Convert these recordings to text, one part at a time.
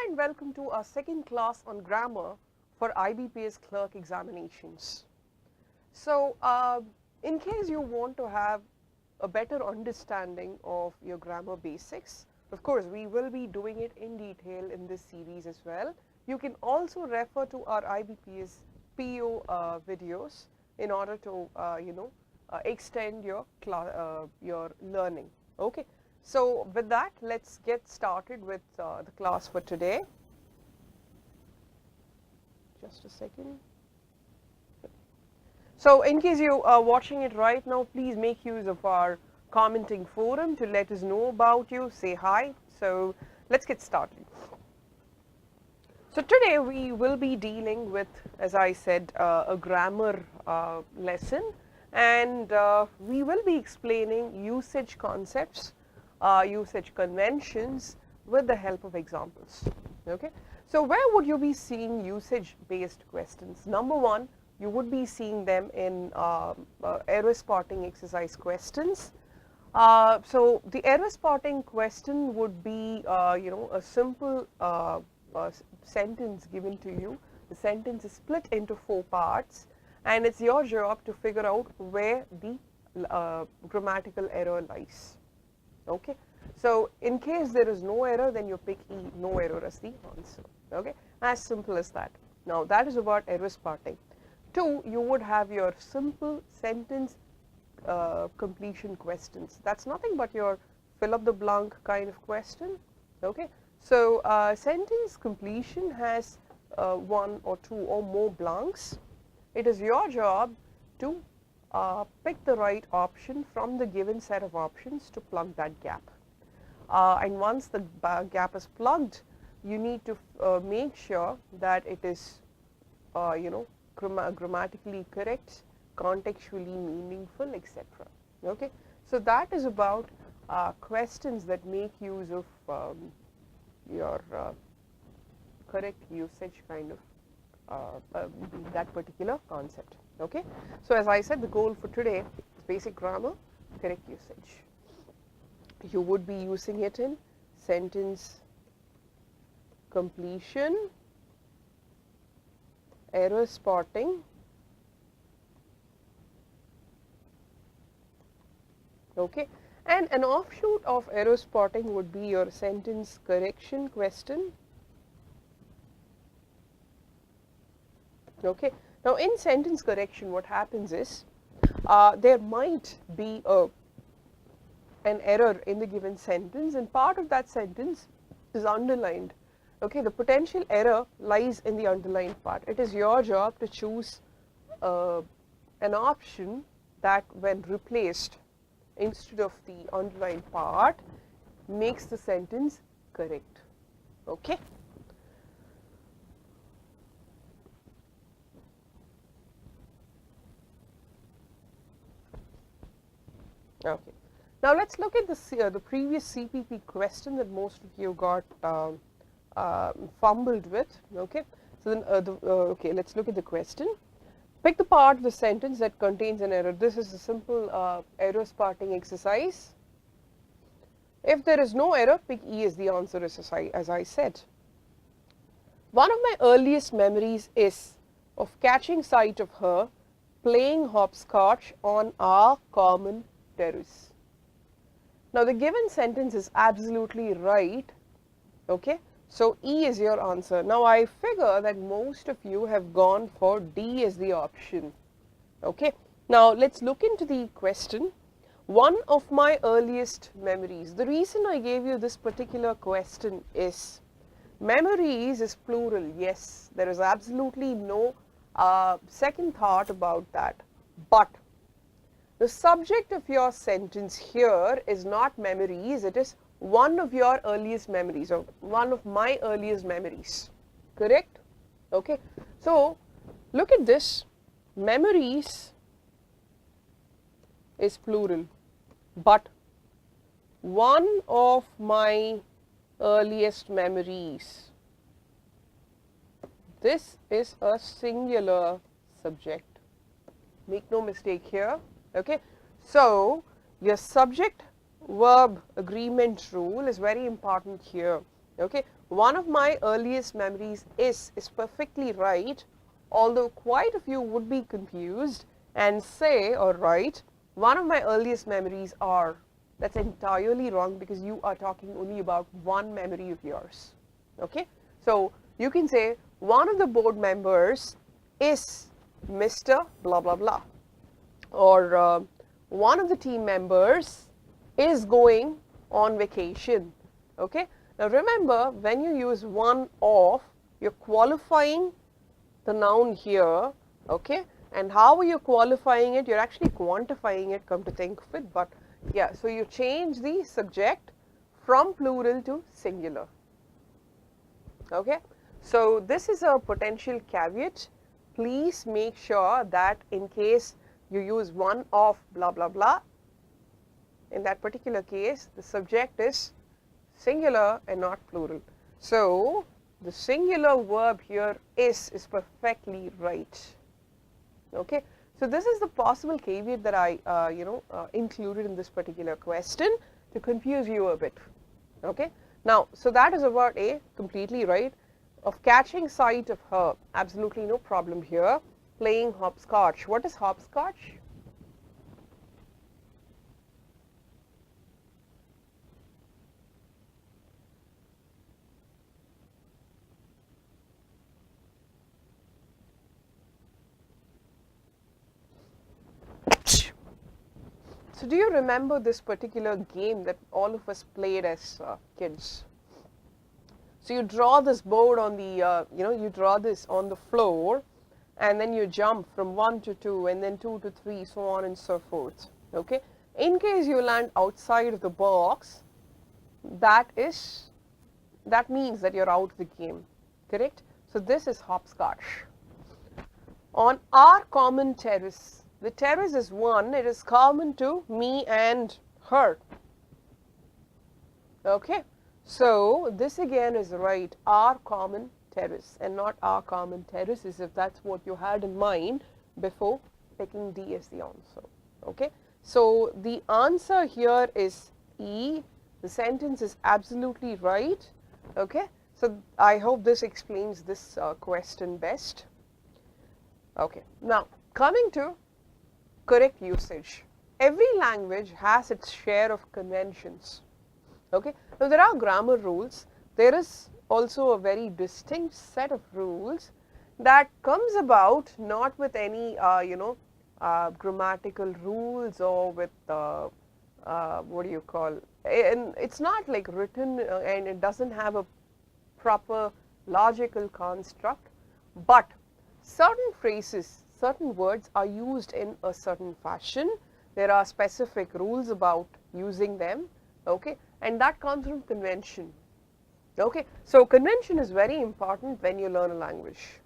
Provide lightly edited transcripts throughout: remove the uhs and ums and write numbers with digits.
Hi and welcome to our second class on grammar for IBPS clerk examinations. So, in case you want to have a better understanding of your grammar basics, of course, we will be doing it in detail in this series as well. You can also refer to our IBPS PO videos in order to, extend your learning. Okay. So, with that, let's get started with the class for today. Just a second. So, in case you are watching it right now, please make use of our commenting forum to let us know about you, say hi. So, let's get started. So, today we will be dealing with, as I said, a grammar lesson, and we will be explaining usage concepts, usage conventions with the help of examples. Okay. So, where would you be seeing usage based questions? Number one, you would be seeing them in error spotting exercise questions. So, the error spotting question would be a simple sentence given to you. The sentence is split into 4 parts, and it's your job to figure out where the grammatical error lies. Okay. So, in case there is no error, then you pick E, no error as the answer. Okay. As simple as that. Now, that is about error spotting. 2, you would have your simple sentence completion questions. That's nothing but your fill up the blank kind of question. Okay. So, sentence completion has 1 or 2 or more blanks. It is your job to pick the right option from the given set of options to plug that gap. And once the gap is plugged, you need to make sure that it is, grammatically correct, contextually meaningful, etc. Okay. So, that is about questions that make use of your correct usage kind of that particular concept. Okay. So, as I said, the goal for today is basic grammar, correct usage. You would be using it in sentence completion, error spotting, okay, and an offshoot of error spotting would be your sentence correction question. Okay. Now, in sentence correction, what happens is there might be an error in the given sentence, and part of that sentence is underlined. Okay. The potential error lies in the underlined part. It is your job to choose an option that, when replaced instead of the underlined part, makes the sentence correct. Okay. Okay. Now, let's look at the previous CPP question that most of you got fumbled with. Okay. So, then okay, let's look at the question. Pick the part of the sentence that contains an error. This is a simple error spotting exercise. If there is no error, pick E as the answer, as I said. One of my earliest memories is of catching sight of her playing hopscotch on our common terrace. Now, the given sentence is absolutely right. Okay. So, E is your answer. Now, I figure that most of you have gone for D as the option. Okay. Now, let's look into the question. One of my earliest memories. The reason I gave you this particular question is memories is plural. Yes, there is absolutely no second thought about that. But the subject of your sentence here is not memories, it is one of your earliest memories, or one of my earliest memories. Correct? Okay. So, look at this. Memories is plural, but one of my earliest memories. This is a singular subject. Make no mistake here. Okay. So, your subject verb agreement rule is very important here. Okay. one of my earliest memories is perfectly right, although quite a few would be confused and say or write, one of my earliest memories are. That's entirely wrong because you are talking only about one memory of yours. Okay? So you can say one of the board members is Mr. blah blah blah, or one of the team members is going on vacation. Okay? Now remember, when you use one of, you're qualifying the noun here. Okay? And how are you qualifying it? You're actually quantifying it, come to think of it. But yeah, so you change the subject from plural to singular. Okay? So this is a potential caveat. Please make sure that in case you use one of blah blah blah, in that particular case the subject is singular and not plural. So the singular verb here is perfectly right. Okay, so this is the possible caveat that I included in this particular question to confuse you a bit. Okay, now so that is about A, completely right. Of catching sight of her, absolutely no problem here. Playing hopscotch. What is hopscotch? So do you remember this particular game that all of us played as kids? So you draw this board on the, you draw this on the floor, and then you jump from 1 to 2, and then 2 to 3, so on and so forth. Okay? In case you land outside of the box, that means that you're out of the game. Correct? So this is hopscotch. On our common terrace, the terrace is one, it is common to me and her. Okay? So this again is right, our common terrace, and not our common terraces, if that's what you had in mind before picking D as the answer. Okay? So the answer here is E. The sentence is absolutely right. Okay? So I hope this explains this question best. Okay. Now coming to correct usage. Every language has its share of conventions. Okay. Now there are grammar rules. There is also a very distinct set of rules that comes about not with any grammatical rules or with what do you call, and it's not like written and it doesn't have a proper logical construct, but certain phrases, certain words are used in a certain fashion. There are specific rules about using them. Okay, and that comes from convention. Okay, so convention is very important when you learn a language.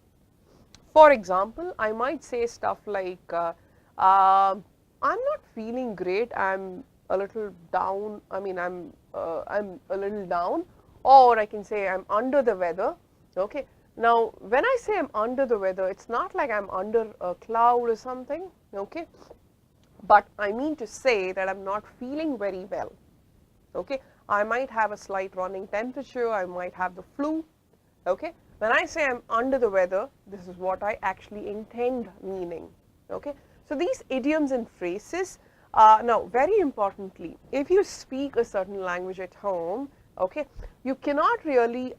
For example, I might say stuff like, I'm not feeling great, I'm a little down, I'm a little down, or I can say I'm under the weather. Okay, now when I say I'm under the weather, it's not like I'm under a cloud or something. Okay, but I mean to say that I'm not feeling very well. Okay, I might have a slight running temperature, I might have the flu. Okay, when I say I'm under the weather, this is what I actually intend meaning. Okay, so these idioms and phrases, now very importantly, if you speak a certain language at home, okay, you cannot really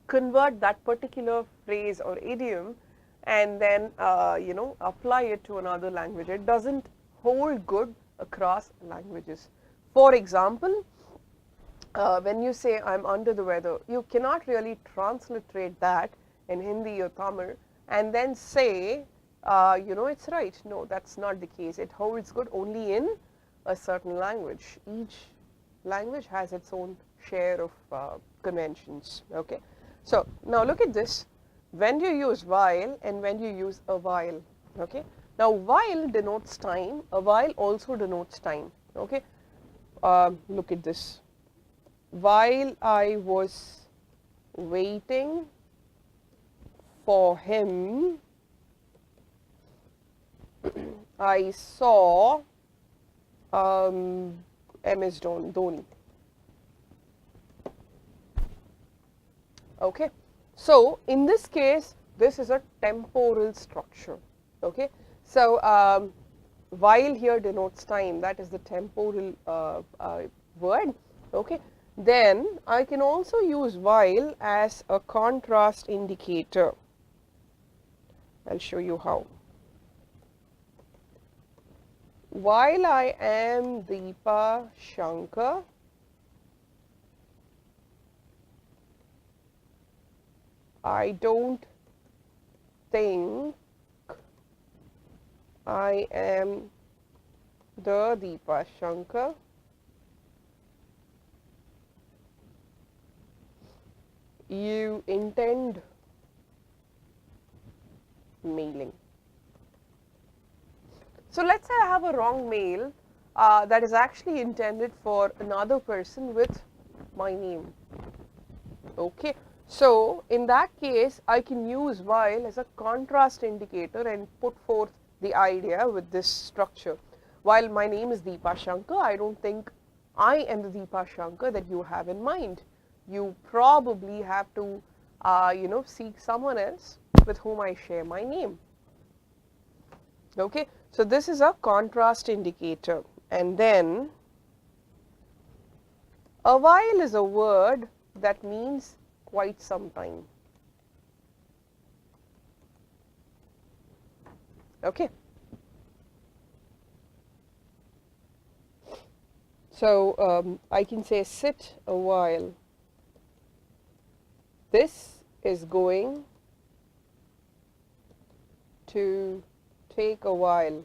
convert that particular phrase or idiom and then apply it to another language. It doesn't hold good across languages. For example, when you say I'm under the weather, you cannot really transliterate that in Hindi or Tamil and then say, it's right. No, that's not the case. It holds good only in a certain language. Each language has its own share of conventions. Okay, so now look at this. When you use while and when you use a while. Okay, now while denotes time, a while also denotes time. Okay, look at this. While I was waiting for him, I saw MS Dhoni. Okay. So in this case, this is a temporal structure. Okay. So while here denotes time, that is the temporal word. Okay. Then I can also use while as a contrast indicator. I'll show you how. While I am Deepa Shankar, I don't think I am the Deepa Shankar. You intend mailing. So let's say I have a wrong mail that is actually intended for another person with my name. Okay. So in that case, I can use while as a contrast indicator and put forth the idea with this structure. While my name is Deepa Shankar, I don't think I am the Deepa Shankar that you have in mind. You probably have to, seek someone else with whom I share my name. Okay. So this is a contrast indicator. And then a while is a word that means quite some time. Okay. So I can say sit a while. This is going to take a while.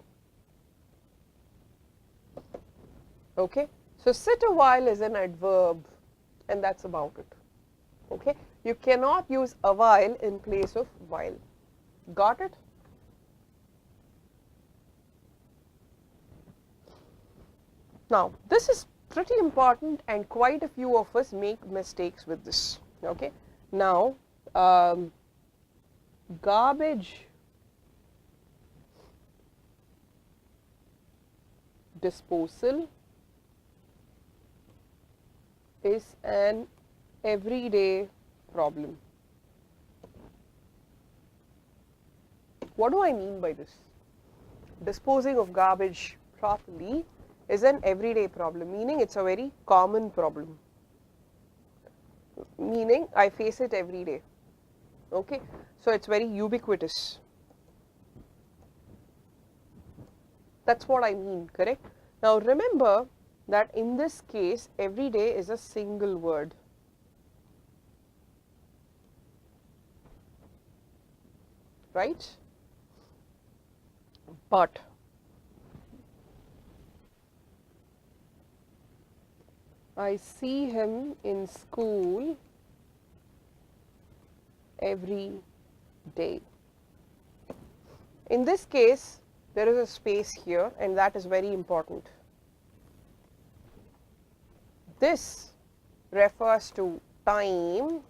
Okay. So sit a while is an adverb, and that's about it. Okay. You cannot use a while in place of while. Got it? Now, this is pretty important and quite a few of us make mistakes with this. Okay. Now, garbage disposal is an everyday problem. What do I mean by this? Disposing of garbage properly is an everyday problem, meaning it's a very common problem, meaning I face it every day. Okay, so it's very ubiquitous. That's what I mean, correct? Now remember that in this case, every day is a single word. Right? But I see him in school every day. In this case, there is a space here, and that is very important. This refers to time,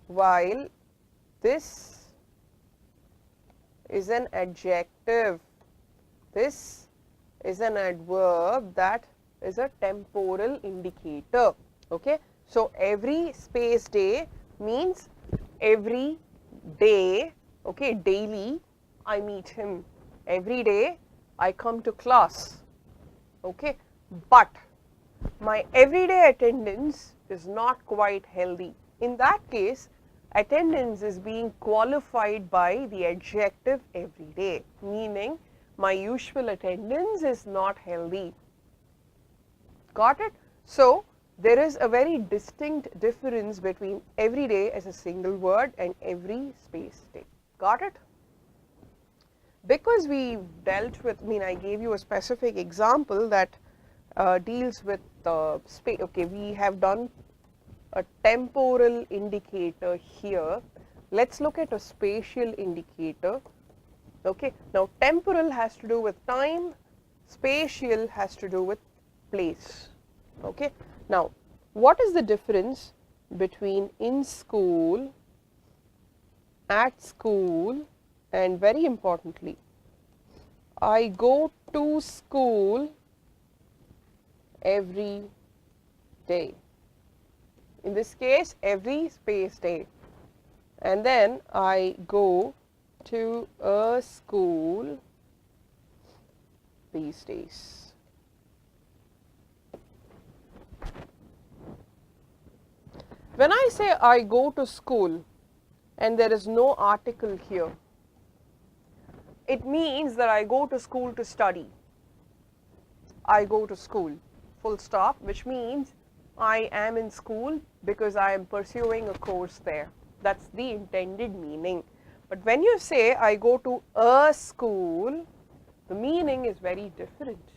while this is an adjective. This is an adverb that is a temporal indicator. Okay. So every space day means every day, okay, daily I meet him. Every day I come to class. Okay. But my everyday attendance is not quite healthy. In that case, attendance is being qualified by the adjective every day, meaning my usual attendance is not healthy. Got it? So there is a very distinct difference between every day as a single word and every space day. Got it? Because we dealt with, I gave you a specific example that deals with space. Okay, we have done a temporal indicator here. Let's look at a spatial indicator. Okay, now temporal has to do with time, spatial has to do with place. Okay, now what is the difference between in school, at school, and very importantly, I go to school every day? In this case, every space day. And then I go to a school these days. When I say I go to school and there is no article here, it means that I go to school to study. I go to school, full stop, which means I am in school because I am pursuing a course there. That's the intended meaning. But when you say I go to a school, the meaning is very different.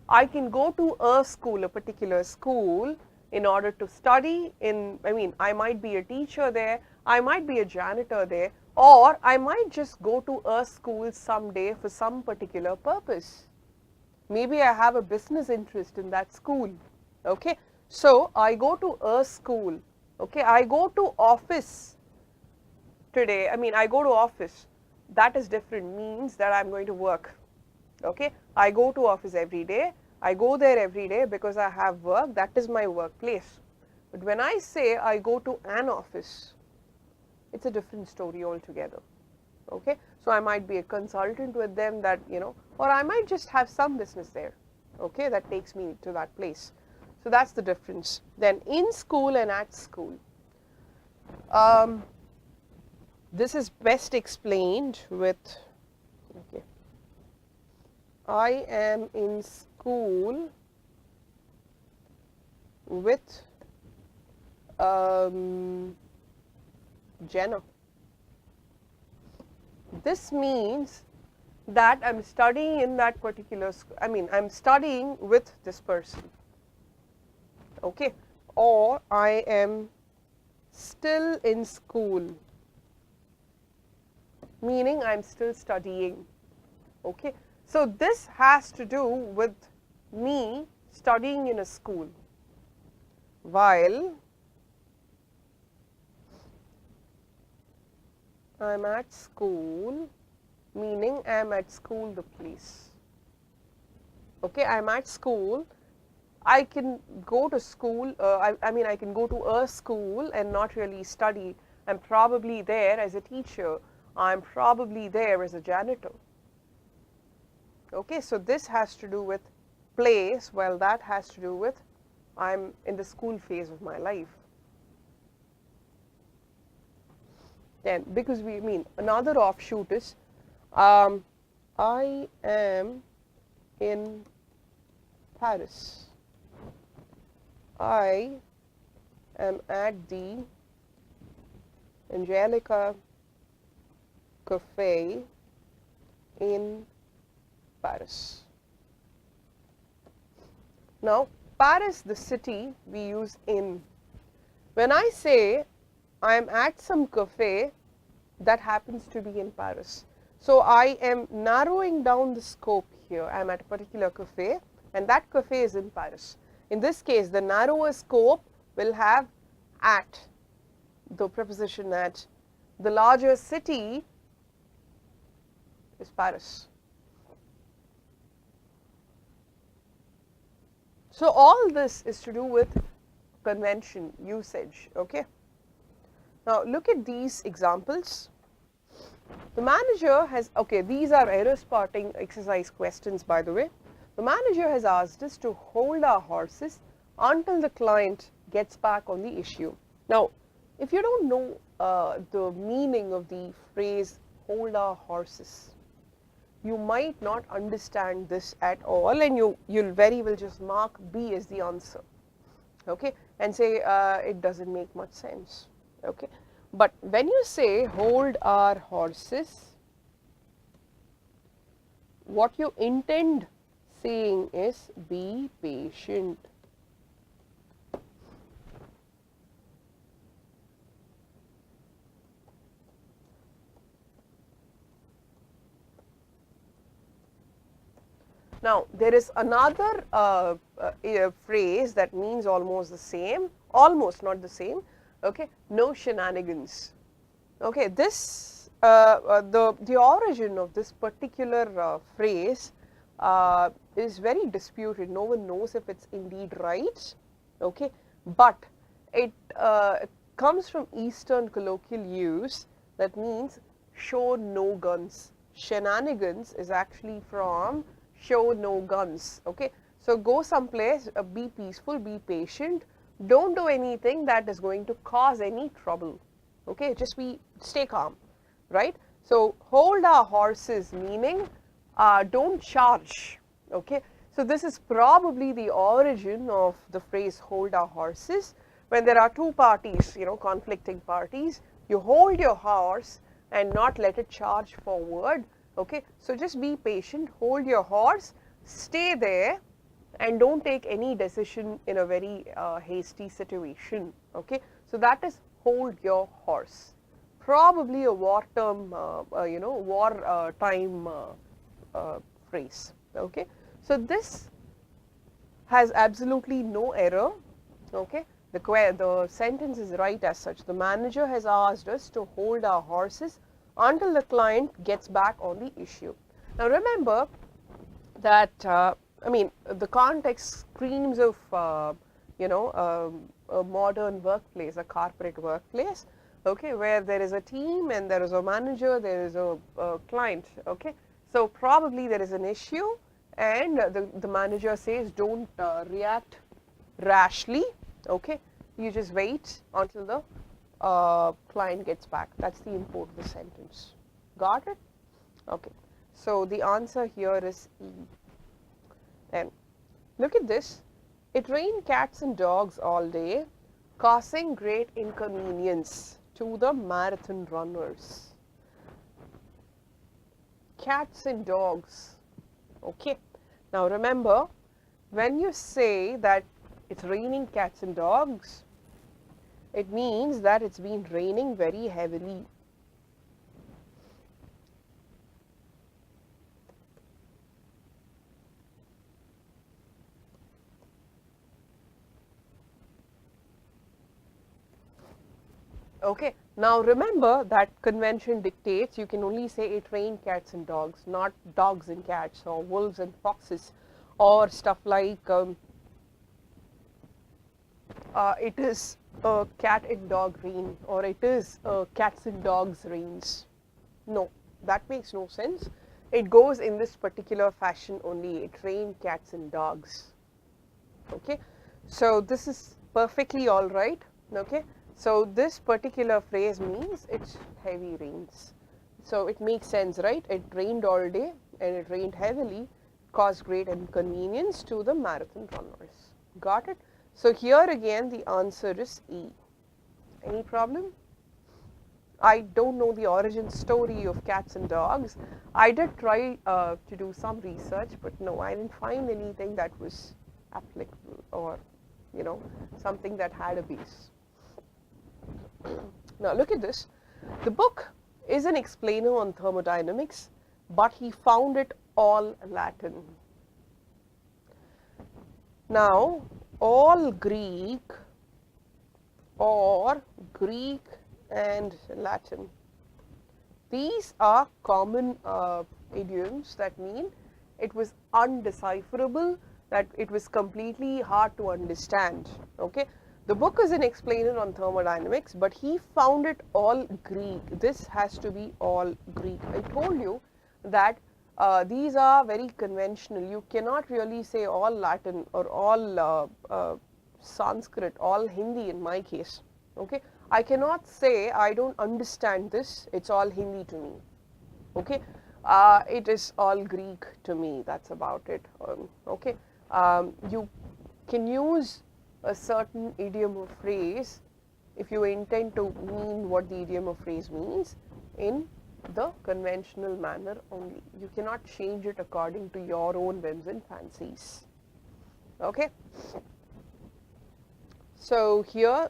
I can go to a school, a particular school, in order to study I might be a teacher there, I might be a janitor there, or I might just go to a school someday for some particular purpose. Maybe I have a business interest in that school. Okay, so I go to a school. Okay, I go to office today. I go to office. That is different, means that I'm going to work. Okay, I go to office every day. I go there every day because I have work. That is my workplace. But when I say I go to an office, it's a different story altogether. Okay, so I might be a consultant with them, that or I might just have some business there. Okay, that takes me to that place. So that's the difference. Then in school and at school. This is best explained with, okay, I am in school with Jenna. This means that I'm studying in that particular school. I'm studying with this person. Okay, or I am still in school, meaning I'm still studying. Okay, so this has to do with me studying in a school, while I'm at school, meaning I'm at school, the place. Okay, I'm at school. I can go to school, I can go to a school and not really study. I'm probably there as a teacher. I'm probably there as a janitor. Okay, so this has to do with place, while that has to do with I'm in the school phase of my life. Then, because another offshoot is I am in Paris. I am at the Angelica Cafe in Paris. Now, Paris, the city, we use in. When I say I am at some cafe, that happens to be in Paris. So I am narrowing down the scope here. I am at a particular cafe, and that cafe is in Paris. In this case, the narrower scope will have at, the preposition at. The larger city is Paris. So all this is to do with convention, usage. Okay. Now look at these examples. The manager has, okay, these are error spotting exercise questions, by the way. The manager has asked us to hold our horses until the client gets back on the issue. Now, if you don't know the meaning of the phrase hold our horses, you might not understand this at all, and you'll very well just mark B as the answer. Okay, and say it doesn't make much sense. Okay, but when you say hold our horses, what you intend saying is be patient. Now, there is another phrase that means almost the same, almost, not the same. Okay, no shenanigans. Okay, this the origin of this particular phrase is very disputed. No one knows if it's indeed right. Okay, but it comes from Eastern colloquial use that means show no guns. Shenanigans is actually from show no guns. Okay, so go someplace, be peaceful, be patient, don't do anything that is going to cause any trouble. Okay, just stay calm, right? So hold our horses meaning don't charge. Okay, so this is probably the origin of the phrase hold our horses. When there are two parties, you know, conflicting parties, you hold your horse and not let it charge forward. Okay, so just be patient, hold your horse, stay there, and don't take any decision in a very hasty situation. Okay, so that is hold your horse. Probably a war term, you know, war time phrase. Okay, so this has absolutely no error. Okay, the sentence is right as such. The manager has asked us to hold our horses until the client gets back on the issue. Now remember that I mean, the context screams of you know, a modern workplace, a corporate workplace. Okay, where there is a team and there is a manager, there is a client. Okay, so probably there is an issue, and the manager says don't react rashly. Okay, you just wait until the client gets back. That's the import of the sentence. Got it? Okay, so the answer here is E. Then look at this. It rained cats and dogs all day, causing great inconvenience to the marathon runners. Cats and dogs. Okay, now remember, when you say that it's raining cats and dogs, it means that it's been raining very heavily. Okay, now remember that convention dictates you can only say it rained cats and dogs, not dogs and cats or wolves and foxes or stuff like it is a cat and dog rain or it is cats and dogs rains. No, that makes no sense. It goes in this particular fashion only. It rained cats and dogs. Okay, so this is perfectly all right. Okay, so this particular phrase means it's heavy rains. So it makes sense, right? It rained all day and it rained heavily, caused great inconvenience to the marathon runners. Got it? So here again the answer is E. Any problem? I don't know the origin story of cats and dogs. I did try to do some research, but no, I didn't find anything that was applicable or, you know, something that had a base. Now look at this. The book is an explainer on thermodynamics, but he found it all Latin. Now, all Greek or Greek and Latin, these are common idioms that mean it was undecipherable, that it was completely hard to understand. Okay, the book is an explainer on thermodynamics, but he found it all Greek. This has to be all Greek. I told you that these are very conventional. You cannot really say all Latin or all Sanskrit, all Hindi in my case. Okay, I cannot say I don't understand this, it's all Hindi to me. Okay, it is all Greek to me. That's about it. Okay, you can use a certain idiom or phrase if you intend to mean what the idiom or phrase means in the conventional manner only. You cannot change it according to your own whims and fancies. Okay, so here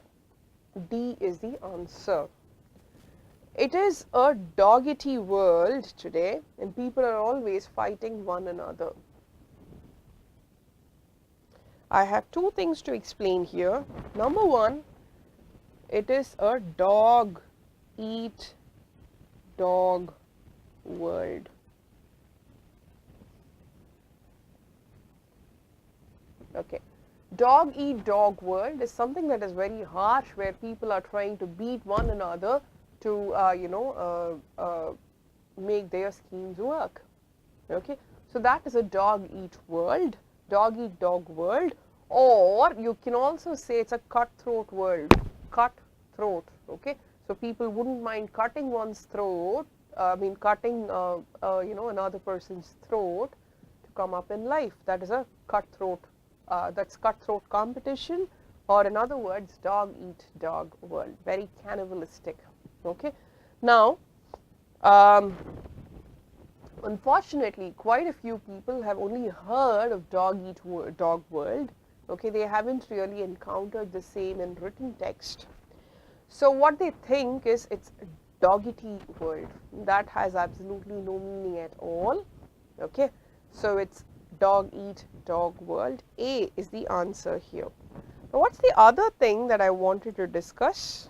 D is the answer. It is a dog-eaty world today, and people are always fighting one another. I have two things to explain here. Number one, it is a dog-eat-dog world. Okay, dog eat dog world is something that is very harsh, where people are trying to beat one another to make their schemes work. Okay, so that is a dog eat dog world, or you can also say it's a cutthroat world, cutthroat. Okay, so people wouldn't mind cutting one's throat, cutting another person's throat to come up in life. That is a cutthroat. That's cutthroat competition, or in other words, dog eat dog world. Very cannibalistic. Okay, now. Unfortunately, quite a few people have only heard of dog eat dog world. Okay, they haven't really encountered the same in written text. So what they think is it's doggy world. That has absolutely no meaning at all. Okay, so it's dog eat dog world. A is the answer here. Now, what's the other thing that I wanted to discuss?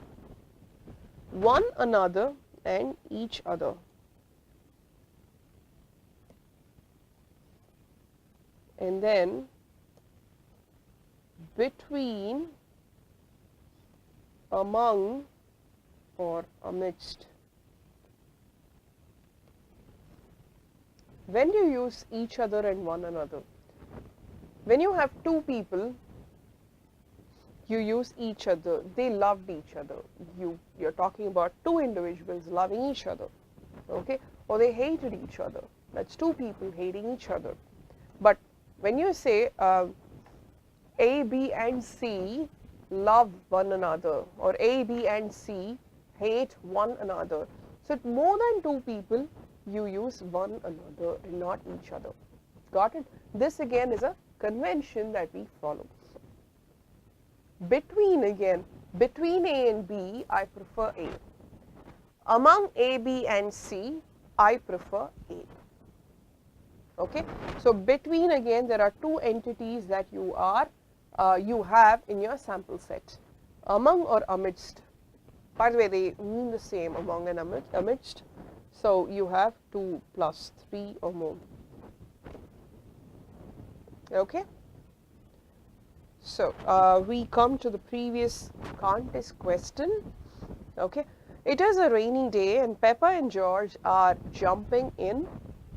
One another and each other. And then between, among, or amidst. When do you use each other and one another? When you have two people, you use each other. They loved each other. You're talking about two individuals loving each other. Okay, or they hated each other. That's two people hating each other. But when you say A, B, and C love one another, or A, B, and C hate one another, so more than two people, you use one another and not each other. Got it? This again is a convention that we follow. Between again, between A and B, I prefer A. Among A, B, and C, I prefer A. Okay, so between again there are two entities that you have in your sample set, among or amidst. By the way, they mean the same, among and amidst. So you have 2 plus 3 or more. Okay, so we come to the previous contest question. Okay, it is a rainy day and Peppa and George are jumping in.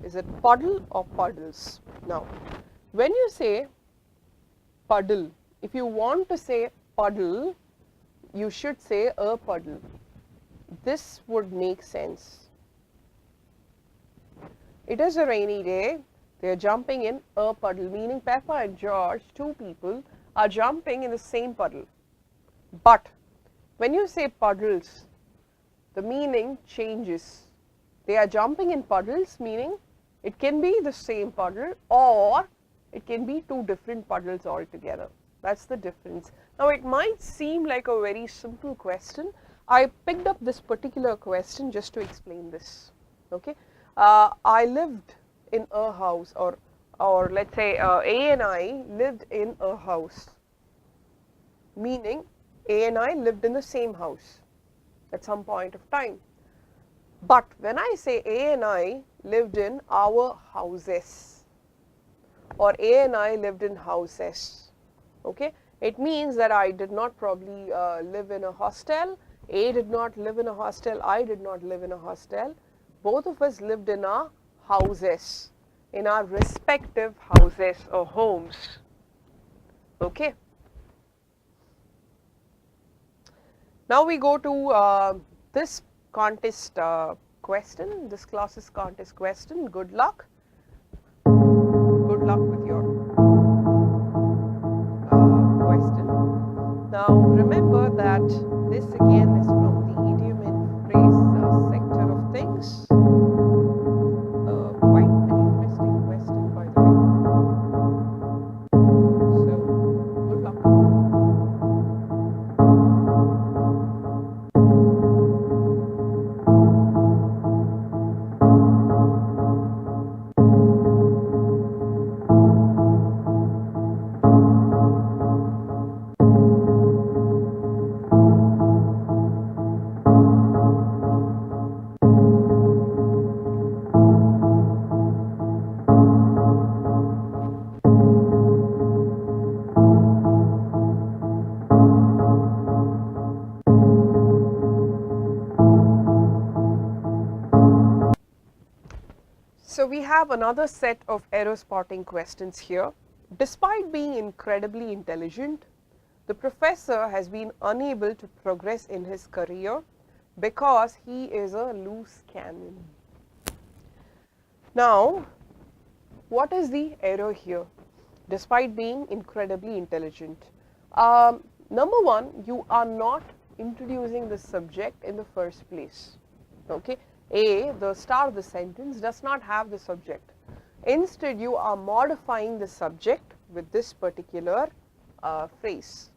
Is it puddle or puddles? Now, when you say puddle, if you want to say puddle, you should say a puddle. This would make sense. It is a rainy day. They are jumping in a puddle, meaning Peppa and George, two people, are jumping in the same puddle. But when you say puddles, the meaning changes. They are jumping in puddles, meaning it can be the same puddle or it can be two different puddles altogether. That's the difference. Now, it might seem like a very simple question. I picked up this particular question just to explain this. Okay, I lived in a house, or let's say A and I lived in a house, meaning A and I lived in the same house at some point of time. But when I say A and I lived in our houses, or A and I lived in houses, okay, it means that I did not probably live in a hostel, A did not live in a hostel, I did not live in a hostel. Both of us lived in our houses, in our respective houses or homes. Okay. Now we go to this contest question, this class's contest question. Good luck. Good luck with your question. Now remember that this again is from the idiom and phrase sector of things. Quite an interesting question, by the way. So, good luck. So we have another set of error spotting questions here. Despite being incredibly intelligent, the professor has been unable to progress in his career because he is a loose cannon. Now, what is the error here? Despite being incredibly intelligent. Number one, you are not introducing the subject in the first place. Okay, A, the start of the sentence does not have the subject. Instead, you are modifying the subject with this particular phrase.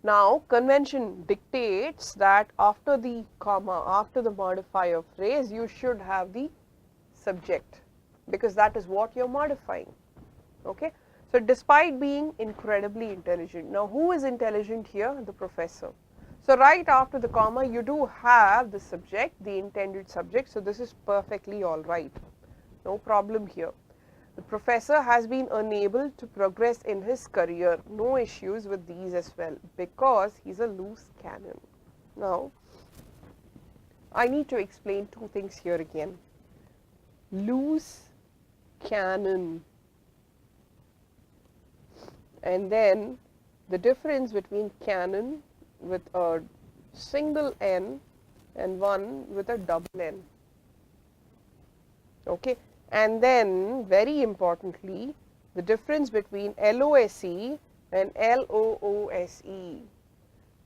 Now, convention dictates that after the comma, after the modifier phrase, you should have the subject, because that is what you're modifying. Okay, so despite being incredibly intelligent. Now, who is intelligent here? The professor. So right after the comma, you do have the subject, the intended subject. So this is perfectly all right. No problem here. The professor has been unable to progress in his career. No issues with these as well, because he's a loose cannon. Now, I need to explain two things here again. Loose cannon, and then the difference between cannon with a single N and one with a double N. Okay, and then very importantly, the difference between LOSE and LOOSE.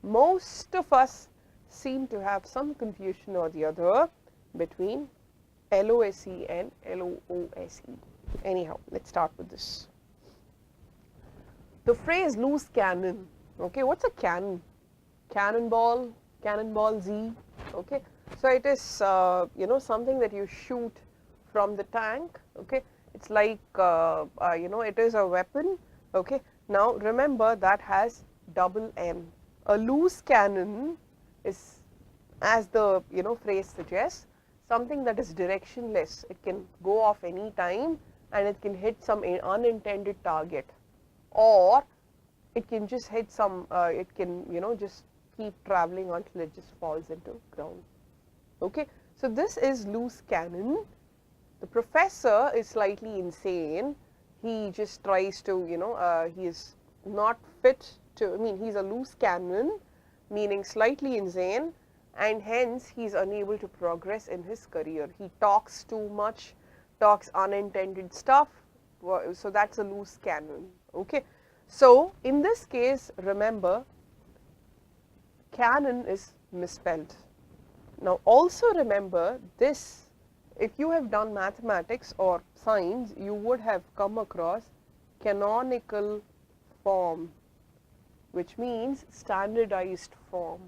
Most of us seem to have some confusion or the other between LOSE and LOOSE. Anyhow, let's start with this. The phrase loose cannon. Okay, what's a cannon? Cannonball, cannonball Z. Okay, so it is something that you shoot from the tank. Okay, it's like it is a weapon. Okay, now remember that has double N. A loose cannon is, as the phrase suggests, something that is directionless. It can go off any time and it can hit some unintended target, or it can just hit some, it can just keep traveling until it just falls into ground. Okay, so this is loose cannon. The professor is slightly insane. He just tries to, he is not fit to, he's a loose cannon, meaning slightly insane, and hence he's unable to progress in his career. He talks too much, talks unintended stuff, so that's a loose cannon. Okay, so in this case, remember, cannon is misspelled. Now also remember this, if you have done mathematics or science, you would have come across canonical form, which means standardized form.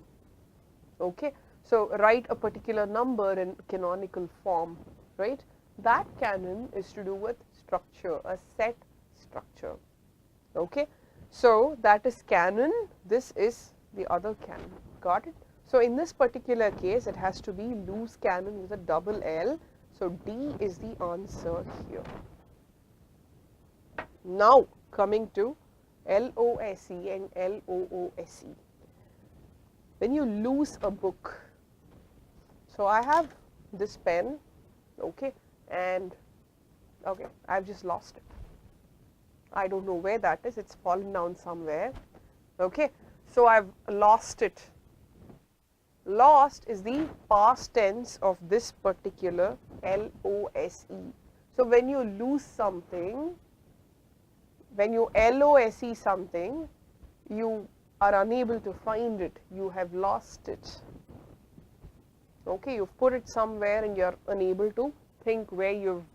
Okay, so write a particular number in canonical form, right? That canon is to do with structure, a set structure. Okay, so that is canon, this is the other canon. Got it? So in this particular case, it has to be loose cannon with a double L. So D is the answer here. Now coming to LOSE and LOOSE. When you lose a book, so I have this pen, okay, and okay, I've just lost it. I don't know where that is, it's fallen down somewhere. Okay, so I've lost it. Lost is the past tense of this particular LOSE. So when you lose something, when you LOSE something, you are unable to find it, you have lost it. Okay, you've put it somewhere and you're unable to think where you've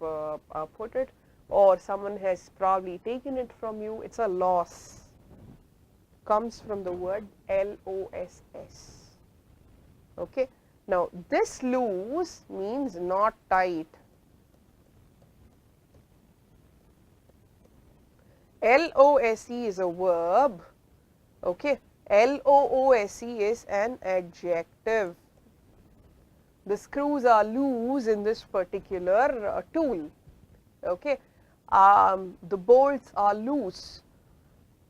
put it, or someone has probably taken it from you. It's a loss. Comes from the word LOSS. Okay, now this loose means not tight. LOSE is a verb. Okay, LOOSE is an adjective. The screws are loose in this particular tool. Okay, the bolts are loose.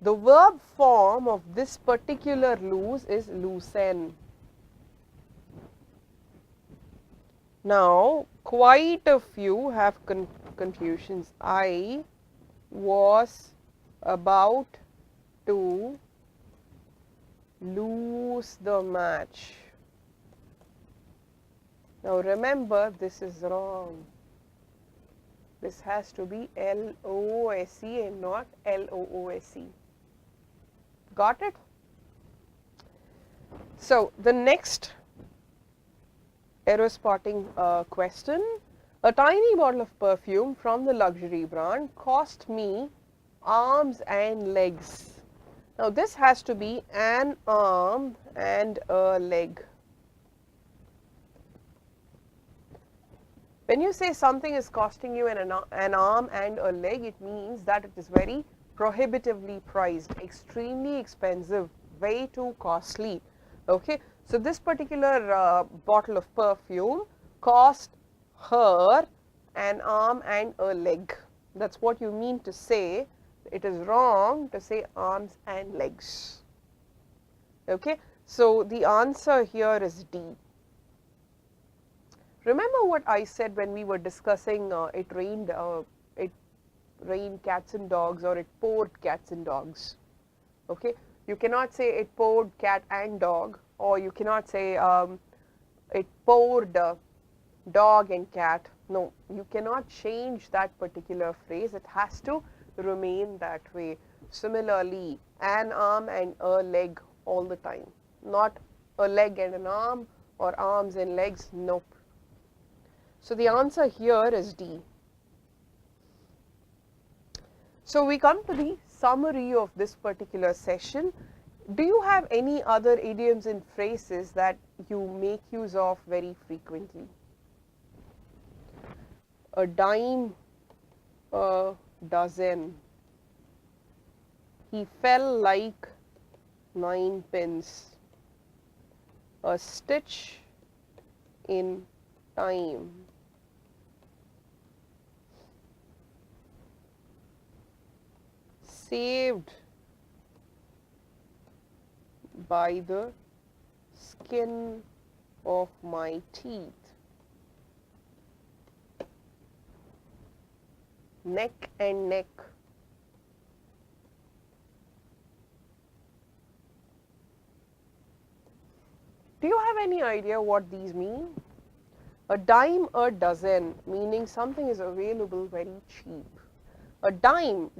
The verb form of this particular loose is loosen. Now, quite a few have confusions. I was about to lose the match. Now remember, this is wrong. This has to be L-O-O-S-E and not L-O-O-S-E. Got it? So the next error spotting question. A tiny bottle of perfume from the luxury brand cost me arms and legs. Now this has to be an arm and a leg. When you say something is costing you an arm and a leg, it means that it is very prohibitively priced, extremely expensive, way too costly. Okay, so this particular bottle of perfume cost her an arm and a leg. That's what you mean to say. It is wrong to say arms and legs. Okay, so the answer here is D. Remember what I said when we were discussing it rained cats and dogs, or it poured cats and dogs. Okay, you cannot say it poured cat and dog, or you cannot say it poured dog and cat. No, you cannot change that particular phrase. It has to remain that way. Similarly, an arm and a leg all the time, not a leg and an arm or arms and legs. Nope. So the answer here is D. So we come to the summary of this particular session. Do you have any other idioms and phrases that you make use of very frequently? A dime a dozen. He fell like 9 pins. A stitch in time. Saved by the skin of my teeth. Neck and neck. Do you have any idea what these mean? A dime a dozen, meaning something is available very cheap. A dime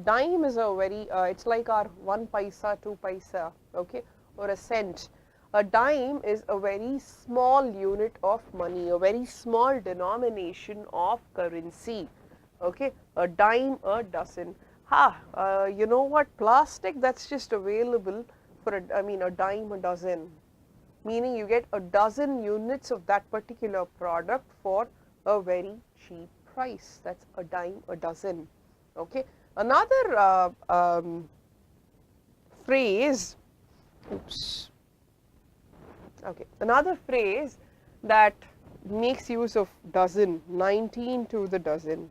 is a very, it's like our 1 paisa, 2 paisa, okay, or a cent. A dime is a very small unit of money, a very small denomination of currency, okay. A dime a dozen. You know what, plastic, that's just available for a dime a dozen, meaning you get a dozen units of that particular product for a very cheap price. That's a dime a dozen. Okay. Another phrase, another phrase that makes use of dozen, 19 to the dozen.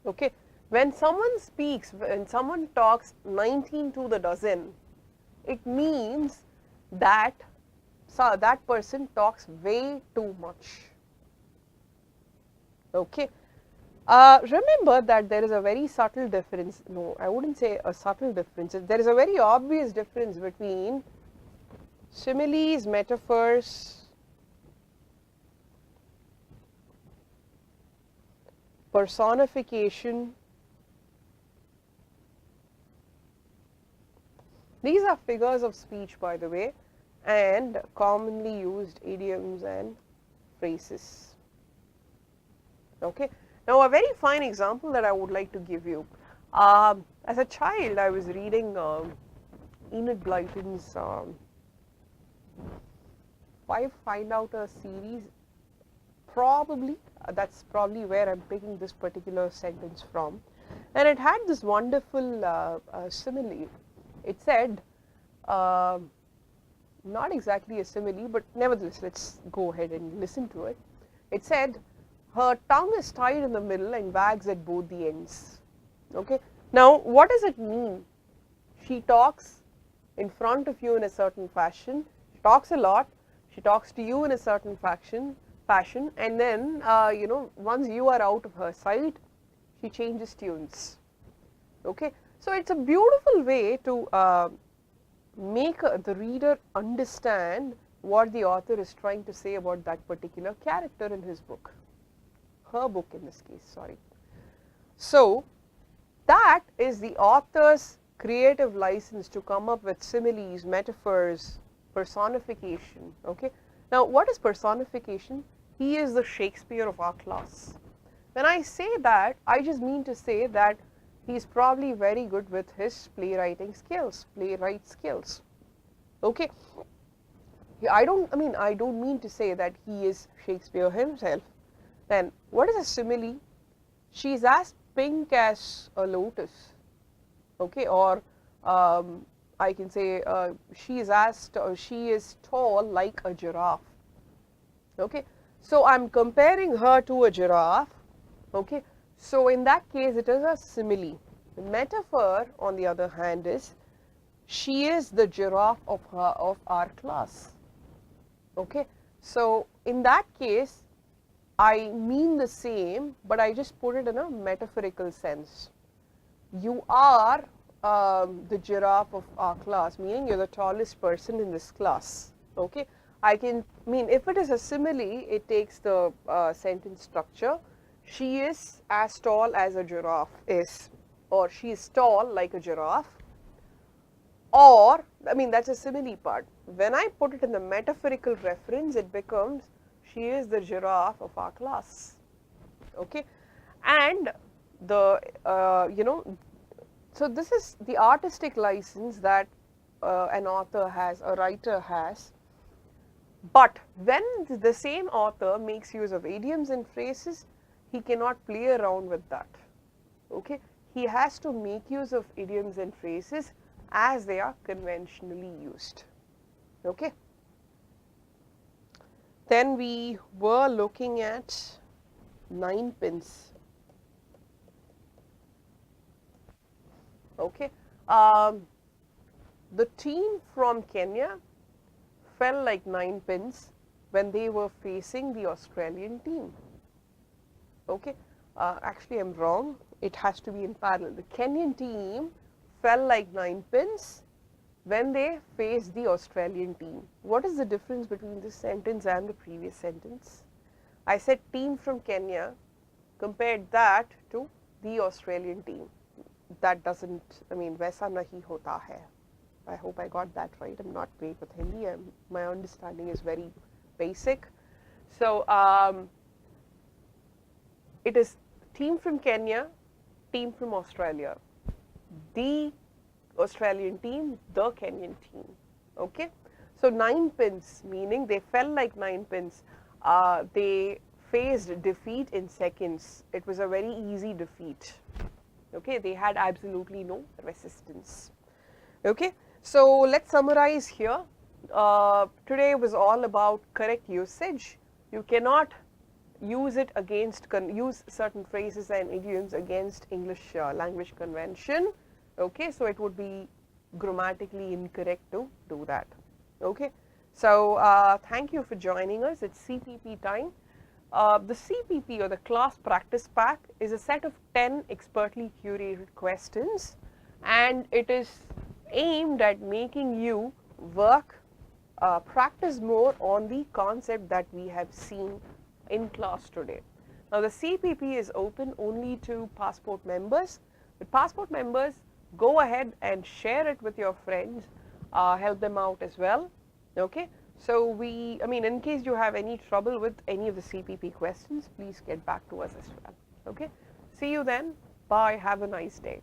Okay. When someone speaks, when someone talks 19 to the dozen, it means that that person talks way too much. Okay. Remember that there is a very subtle difference. No, I wouldn't say a subtle difference. There is a very obvious difference between similes, metaphors, personification. These are figures of speech, by the way, and commonly used idioms and phrases. Okay. Now, a very fine example that I would like to give you. As a child, I was reading Enid Blyton's Find Out a series. Probably, that's probably where I'm picking this particular sentence from. And it had this wonderful simile. It said, not exactly a simile, but nevertheless, let's go ahead and listen to it. It said, her tongue is tied in the middle and wags at both the ends. Okay. Now, what does it mean? She talks in front of you in a certain fashion. talks a lot, she talks to you in a certain fashion, and then, you know, once you are out of her sight, she changes tunes. Okay, so it's a beautiful way to make the reader understand what the author is trying to say about that particular character in his book, her book in this case, sorry. So that is the author's creative license to come up with similes, metaphors, personification. Okay, now what is personification? He is the Shakespeare of our class. When I say that, I just mean to say that he is probably very good with his playwright skills. Okay, I don't mean to say that he is Shakespeare himself. Then what is a simile? She is as pink as a lotus. Okay, or I can say she is tall like a giraffe. Okay, so I'm comparing her to a giraffe. Okay, so in that case it is a simile. The metaphor, on the other hand, is she is the giraffe of our class. Okay, so in that case I mean the same, but I just put it in a metaphorical sense. You are the giraffe of our class, meaning you're the tallest person in this class. Okay, I mean if it is a simile, it takes the sentence structure. She is as tall as a giraffe is, or she is tall like a giraffe, or, I mean, that's a simile part. When I put it in the metaphorical reference, it becomes she is the giraffe of our class. Okay, and the you know, so this is the artistic license that an author has, a writer has. But when the same author makes use of idioms and phrases, he cannot play around with that. Okay, he has to make use of idioms and phrases as they are conventionally used. Okay. Then we were looking at ninepins. Okay, the team from Kenya fell like ninepins when they were facing the Australian team. Okay, actually I'm wrong, it has to be in parallel. The Kenyan team fell like ninepins when they faced the Australian team. What is the difference between this sentence and the previous sentence? I said team from Kenya, compared that to the Australian team. That doesn't, I mean, वैसा नहीं होता है. I hope I got that right. I'm not great with Hindi. My understanding is very basic. So it is team from Kenya, team from Australia. The Australian team, the Kenyan team. Okay. So ninepins, meaning they fell like ninepins. They faced defeat in seconds. It was a very easy defeat. Okay, they had absolutely no resistance. Okay, so let's summarize here. Today was all about correct usage. You cannot use it against, use certain phrases and idioms against English language convention. Okay, so it would be grammatically incorrect to do that. Okay, so thank you for joining us. It's CPP time. The CPP, or the class practice pack, is a set of 10 expertly curated questions, and it is aimed at making you work, practice more on the concept that we have seen in class today. Now the CPP is open only to Passport members. With Passport members, go ahead and share it with your friends, help them out as well. Okay. So in case you have any trouble with any of the CPP questions, please get back to us as well. Okay. See you then. Bye. Have a nice day.